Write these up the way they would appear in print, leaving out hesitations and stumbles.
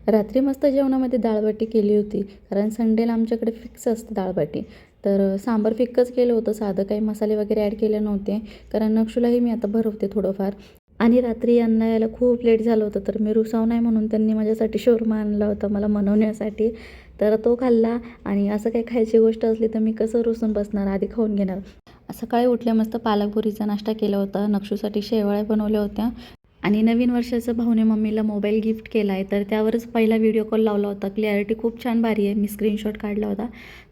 रात्री मस्त जेवणामध्ये डाळबाटी केली होती. कारण संडेला आमच्याकडे फिक्स असते डाळबाटी. तर सांबार फिक्कच केलं होतं, साधं काही मसाले वगैरे ॲड केले नव्हते. कारण नक्षूलाही मी आता भरवते थोडंफार. आणि रात्री यांना यायला खूप लेट झालं होतं, तर मी रुसाव नाही म्हणून त्यांनी माझ्यासाठी शोरमा आणला होता मला मनवण्यासाठी. तर तो खाल्ला. आणि असं काही खायची गोष्ट असली तर मी कसं रुसून बसणार, आधी खाऊन घेणार. सकाळी उठल्या मस्त पालकपुरीचा नाश्ता केला होता. नक्षूसाठी शेवाळ्या बनवल्या होत्या. आणि नवीन वर्षाचं भाऊने मम्मीला मोबाईल गिफ्ट केला आहे, तर त्यावरच पहिला व्हिडिओ कॉल लावला होता. क्लॅरिटी खूप छान भारी आहे. मी स्क्रीनशॉट काढला होता,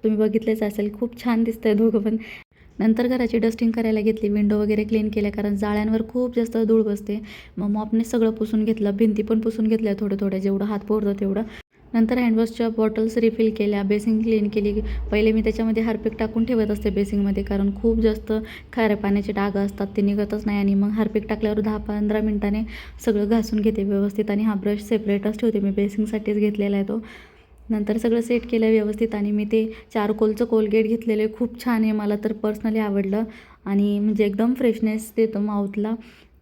तुम्ही बघितलेच असेल. खूप छान दिसतंय दोघं पण. नंतर घराची डस्टिंग करायला घेतली, विंडो वगैरे क्लीन केल्या, कारण जाळ्यांवर खूप जास्त धूळ बसते. मग मॉपने सगळं पुसून घेतलं, भिंती पण पुसून घेतल्या थोडं थोडं, जेवढं हात पोरतं तेवढं. नंतर हँडवॉशच्या बॉटल्स रिफिल केल्या, बेसिंग क्लीन केली. पहिले मी त्याच्यामध्ये हार्पिक टाकून ठेवत असते बेसिंगमध्ये, कारण खूप जास्त खाऱ्या पाण्याचे डाग असतात, ते निघतच नाही. आणि मग हार्पिक टाकल्यावर 10-15 मिनिटाने सगळं घासून घेते व्यवस्थित. आणि हा ब्रश सेपरेटच ठेवते मी, बेसिंगसाठीच घेतलेला आहे तो. नंतर सगळं सेट केलं व्यवस्थित. आणि मी ते चारकोलचं कोलगेट घेतलेलं आहे, खूप छान आहे, मला तर पर्सनली आवडलं. आणि म्हणजे एकदम फ्रेशनेस देतो माउथला.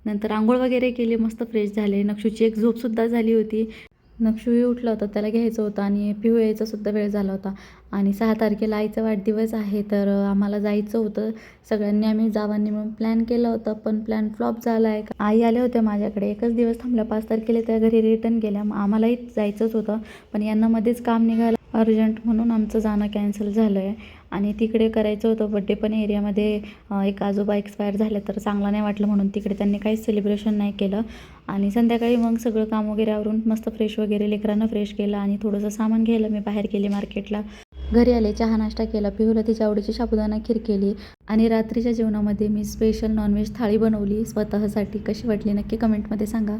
नंतर आंघोळ वगैरे केली, मस्त फ्रेश झाले. नक्षूची एक झोपसुद्धा झाली होती. नक्षूही उठला होता, त्याला घ्यायचं होतं. आणि पिहू यायचासुद्धा वेळ झाला होता. आणि 6 तारखेला आईचा वाढदिवस आहे, तर आम्हाला जायचं होतं. सगळ्यांनी आम्ही जावांनी म्हणून प्लॅन केला होता, पण प्लॅन फ्लॉप झाला आहे. आई आल्या होत्या माझ्याकडे, एकच दिवस थांबल्या, 5 तारखेला त्या घरी रिटर्न गेल्या. मग आम्हालाही जायचंच होतं, पण यांना मध्येच काम निघालं अर्जंट, म्हणून आमचं जाणं कॅन्सल झालं आहे. आणि तिकडे करायचं होतं बड्डे, पण एरियामध्ये एक आजोबा एक्सपायर झाले, तर चांगलं नाही वाटलं, म्हणून तिकडे त्यांनी काहीच सेलिब्रेशन नाही केलं. आणि संध्याकाळी मग सगळं काम वगैरे आवरून मस्त फ्रेश वगैरे, लेकरांना फ्रेश केलं. आणि थोडंसं सामान घ्यायला मी बाहेर गेले मार्केटला. घरी आले, चहा नाश्ता केला, पिहूला तिच्या आवडीची साबुदाणा खीर केली. आणि रात्रीच्या जेवणामध्ये मी स्पेशल नॉनव्हेज थाळी बनवली स्वतःसाठी. कशी वाटली नक्की कमेंटमध्ये सांगा.